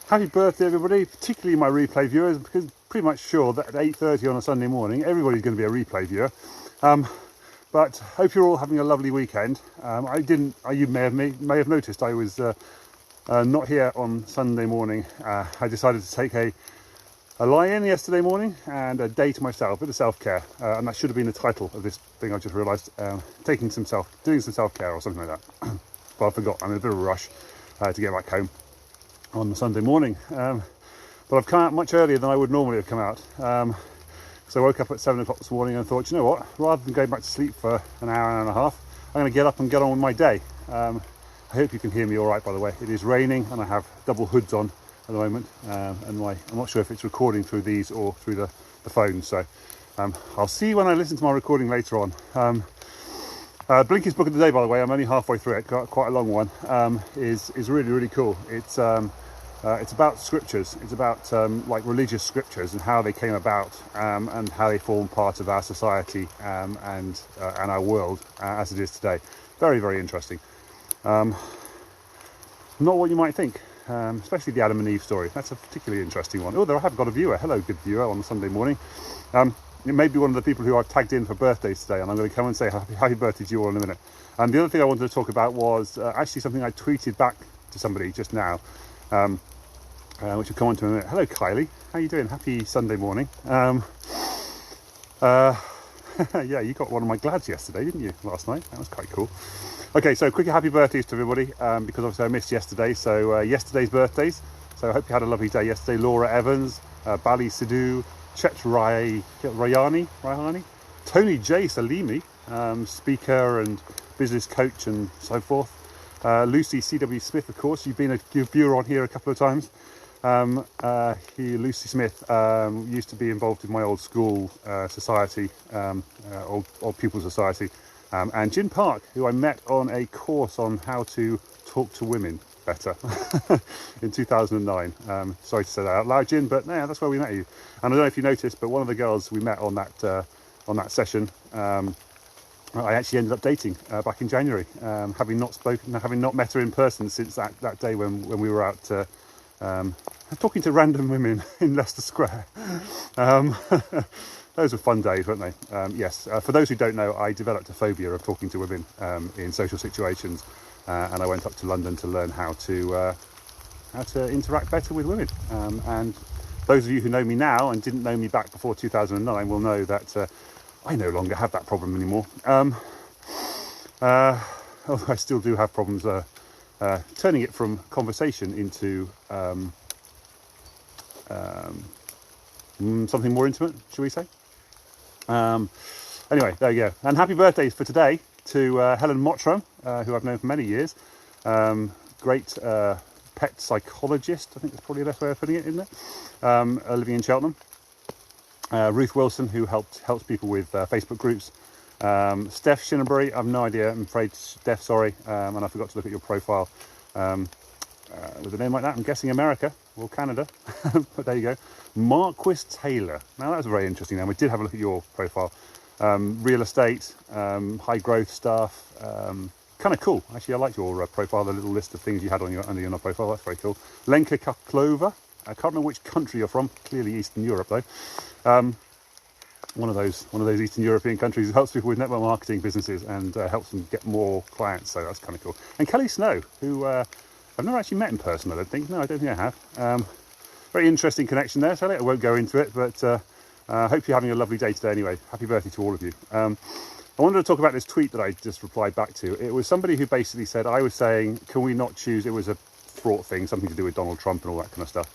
Happy birthday, everybody, particularly my replay viewers, because I'm pretty much sure that at 8:30 on a Sunday morning, everybody's going to be a replay viewer. But hope you're all having a lovely weekend. You may have noticed I was not here on Sunday morning. I decided to take a lie-in yesterday morning and a day to myself, a bit of self-care, and that should have been the title of this thing. I just realised, doing some self-care or something like that. But I forgot. I'm in a bit of a rush to get back home on the Sunday morning. But I've come out much earlier than I would normally have come out. So I woke up at 7 o'clock this morning and thought, you know what, rather than going back to sleep for an hour and a half, I'm going to get up and get on with my day. I hope you can hear me all right, by the way. It is raining and I have double hoods on at the moment, and I'm not sure if it's recording through these or through the phone. So I'll see when I listen to my recording later on. Blinky's book of the day, by the way, I'm only halfway through it, quite a long one, is really, really cool. It's about scriptures. It's about like religious scriptures and how they came about, and how they form part of our society and our world as it is today. Very, very interesting. Not what you might think, especially the Adam and Eve story. That's a particularly interesting one. Oh, there I have got a viewer. Hello, good viewer on a Sunday morning. It may be one of the people who I've tagged in for birthdays today, and I'm going to come and say happy birthday to you all in a minute. And the other thing I wanted to talk about was actually something I tweeted back to somebody just now, which will come on to in a minute. Hello, Kylie. How you doing? Happy Sunday morning. Yeah, you got one of my glads yesterday, didn't you, last night? That was quite cool. Okay, so quick happy birthdays to everybody, because obviously I missed yesterday. So yesterday's birthdays. So I hope you had a lovely day yesterday. Laura Evans, Bally Sidhu, Chet Rayani, Tony J. Salimi, speaker and business coach and so forth. Lucy C.W. Smith, of course. You've been a viewer on here a couple of times. Lucy Smith used to be involved in my old school society, old pupil society. And Jin Park, who I met on a course on how to talk to women better in 2009. Sorry to say that out loud, Jin, but yeah, that's where we met you. And I don't know if you noticed, but one of the girls we met on that session, I actually ended up dating back in January, having not met her in person since that day when we were out talking to random women in Leicester Square. Those were fun days, weren't they? Yes, for those who don't know, I developed a phobia of talking to women in social situations, and I went up to London to learn how to interact better with women. And those of you who know me now and didn't know me back before 2009 will know that I no longer have that problem anymore. Although I still do have problems turning it from conversation into something more intimate, shall we say? Anyway, there you go. And happy birthdays for today to Helen Mottram, who I've known for many years. Great pet psychologist, I think that's probably the best way of putting it, isn't it? Living in Cheltenham. Ruth Wilson, who helps people with Facebook groups. Steph Shinnebury, I've no idea, I'm afraid, Steph, sorry, and I forgot to look at your profile. With a name like that, I'm guessing America or Canada, but there you go. Marquis Taylor. Now that's a very interesting name. We did have a look at your profile. Real estate, high growth stuff, kind of cool. Actually, I liked your profile, the little list of things you had under your profile. That's very cool. Lenka Clover. I can't remember which country you're from. Clearly Eastern Europe, though. One of those Eastern European countries who helps people with network marketing businesses and helps them get more clients. So that's kind of cool. And Kelly Snow, who I've never actually met in person, I don't think. No, I don't think I have. Very interesting connection there, Sally. I won't go into it, but I hope you're having a lovely day today anyway. Happy birthday to all of you. I wanted to talk about this tweet that I just replied back to. It was somebody who basically said, I was saying, can we not choose, it was a fraught thing, something to do with Donald Trump and all that kind of stuff.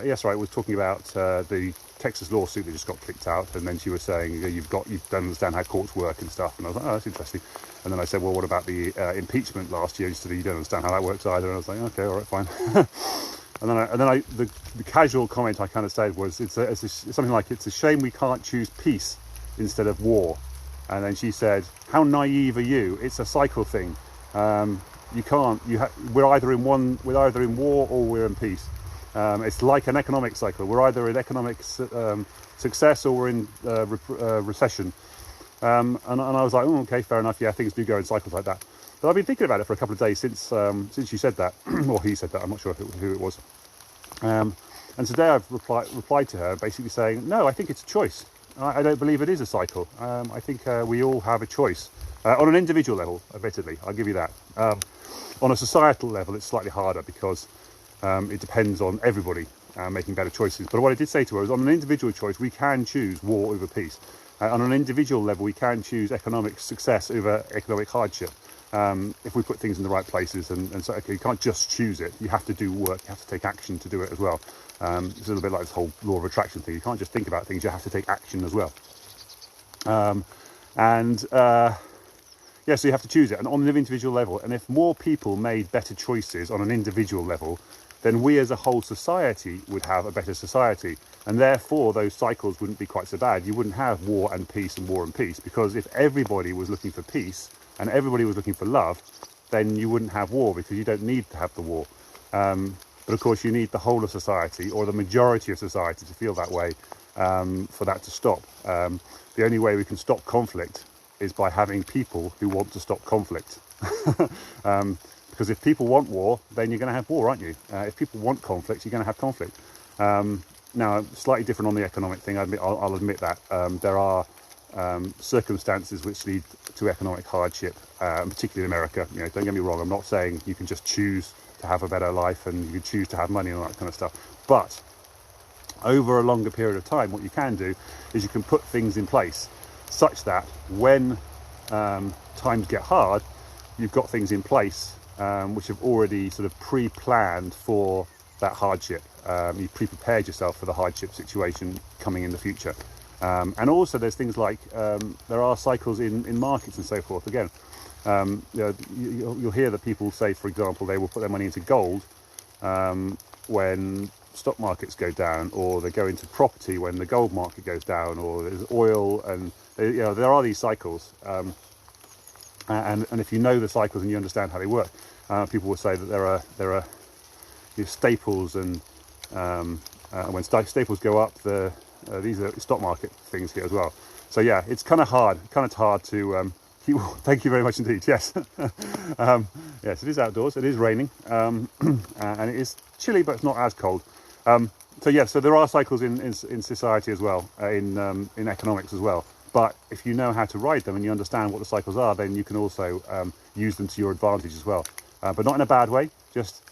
Yes, right, was talking about the Texas lawsuit that just got kicked out, and then she was saying, you don't understand how courts work and stuff, and I was like, oh, that's interesting. And then I said, well, what about the impeachment last year? She said, you don't understand how that works either, and I was like, okay, all right, fine. and then the casual comment I kind of said was, it's something like, it's a shame we can't choose peace instead of war. And then she said, how naive are you? It's a cycle thing. You can't. We're either in war or we're in peace. It's like an economic cycle. We're either in economic success or we're in recession. And I was like, oh, okay, fair enough. Yeah, things do go in cycles like that. But I've been thinking about it for a couple of days since you said that, or he said that. I'm not sure who it was. And today I've replied to her basically saying, no, I think it's a choice. I don't believe it is a cycle. I think we all have a choice. On an individual level, admittedly, I'll give you that. On a societal level, it's slightly harder because it depends on everybody making better choices. But what I did say to her is, on an individual choice, we can choose war over peace. On an individual level, we can choose economic success over economic hardship. If we put things in the right places, and so okay, you can't just choose it. You have to do work. You have to take action to do it as well. It's a little bit like this whole law of attraction thing. You can't just think about things. You have to take action as well. Yeah, so you have to choose it, and on an individual level. And if more people made better choices on an individual level, then we as a whole society would have a better society, and therefore those cycles wouldn't be quite so bad. You wouldn't have war and peace and war and peace, because if everybody was looking for peace and everybody was looking for love, then you wouldn't have war, because you don't need to have the war. But of course you need the whole of society, or the majority of society, to feel that way, for that to stop. The only way we can stop conflict is by having people who want to stop conflict. Because if people want war, then you're going to have war, aren't you? If people want conflict, you're going to have conflict. Now, slightly different on the economic thing, I'll admit that. There are circumstances which lead to economic hardship, particularly in America. You know, don't get me wrong, I'm not saying you can just choose to have a better life and you can choose to have money and all that kind of stuff. But over a longer period of time, what you can do is you can put things in place such that when times get hard, you've got things in place which have already sort of pre-planned for that hardship. You pre-prepared yourself for the hardship situation coming in the future. And also there's things like there are cycles in markets and so forth. Again, you know, you'll hear that people say, for example, they will put their money into gold when stock markets go down, or they go into property when the gold market goes down, or there's oil, and you know, there are these cycles. And if you know the cycles and you understand how they work, people will say that there are you know, staples, and when staples go up, these are stock market things here as well. So yeah, it's kind of hard to thank you very much indeed. Yes. Yes, it is outdoors, it is raining, and it is chilly, but it's not as cold. So yeah, so there are cycles in society as well, in economics as well. But if you know how to ride them and you understand what the cycles are, then you can also use them to your advantage as well. But not in a bad way, just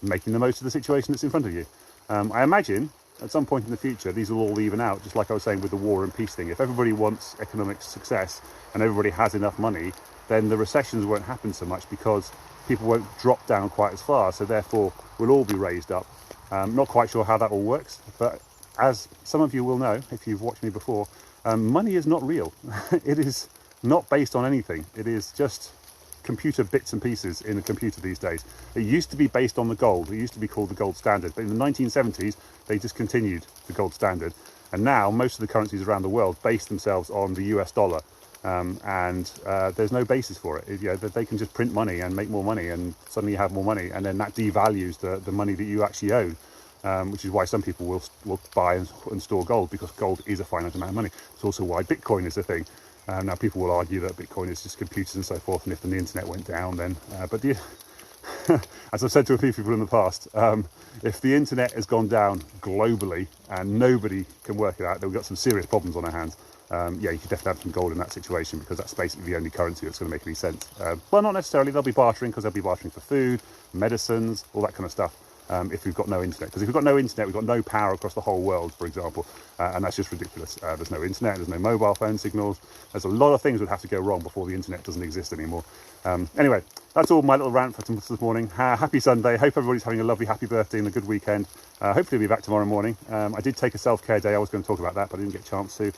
making the most of the situation that's in front of you. I imagine at some point in the future, these will all even out, just like I was saying with the war and peace thing. If everybody wants economic success and everybody has enough money, then the recessions won't happen so much, because people won't drop down quite as far. So therefore, we'll all be raised up. Not quite sure how that all works, but as some of you will know, if you've watched me before, money is not real. It is not based on anything. It is just computer bits and pieces in a computer these days. It used to be based on the gold. It used to be called the gold standard. But in the 1970s, they discontinued the gold standard. And now most of the currencies around the world base themselves on the US dollar. And there's no basis for it. You know, they can just print money and make more money, and suddenly you have more money, and then that devalues the money that you actually own. Which is why some people will buy and store gold, because gold is a finite amount of money. It's also why Bitcoin is a thing. Now people will argue that Bitcoin is just computers and so forth, and if the internet went down, then as I've said to a few people in the past, if the internet has gone down globally and nobody can work it out, then we've got some serious problems on our hands. Yeah, you could definitely have some gold in that situation, because that's basically the only currency that's going to make any sense. Well, not necessarily. They'll be bartering, because they'll be bartering for food, medicines, all that kind of stuff. If we've got no internet, because if we've got no internet, we've got no power across the whole world, for example, and that's just ridiculous. There's no internet, there's no mobile phone signals. There's a lot of things would have to go wrong before the internet doesn't exist anymore. Anyway, that's all my little rant for this morning. Happy Sunday. Hope everybody's having a lovely, happy birthday and a good weekend. Hopefully we'll be back tomorrow morning. I did take a self-care day. I was going to talk about that, but I didn't get a chance to.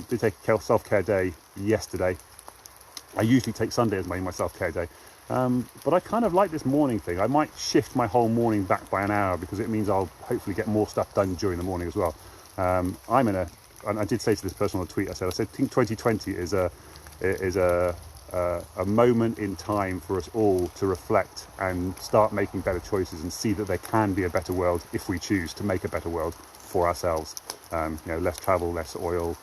Did take a self-care day yesterday. I usually take Sunday as my self-care day. But I kind of like this morning thing. I might shift my whole morning back by an hour, because it means I'll hopefully get more stuff done during the morning as well. And I did say to this person on a tweet, I said, I think 2020 is a moment in time for us all to reflect and start making better choices, and see that there can be a better world if we choose to make a better world for ourselves. You know, less travel, less oil,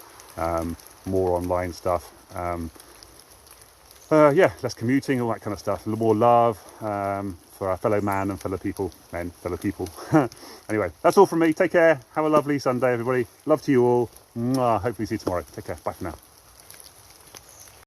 more online stuff. yeah, less commuting, all that kind of stuff. A little more love for our fellow man and fellow people. Anyway, that's all from me. Take care. Have a lovely Sunday, everybody. Love to you all. Mwah. Hopefully see you tomorrow. Take care. Bye for now.